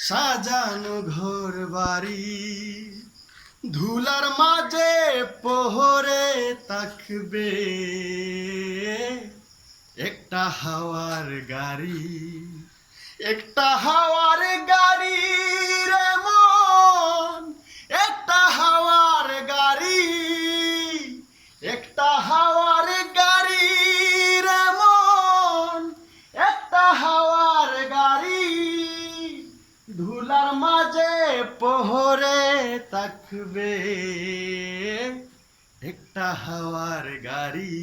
সাজানো ঘর বাড়ি ধুলার মাঝে পোহরে থাকবে একটা হাওয়ার গাড়ি, একটা হাওয়ার গাড়ি রে মন, একটা হাওয়ার গাড়ি, একটা হাওয়ার গাড়ি রে মন, একটা হাওয়ার গাড়ি ধুলার মাঝে পোহরে থাকবে একটা হাওয়ার গাড়ি।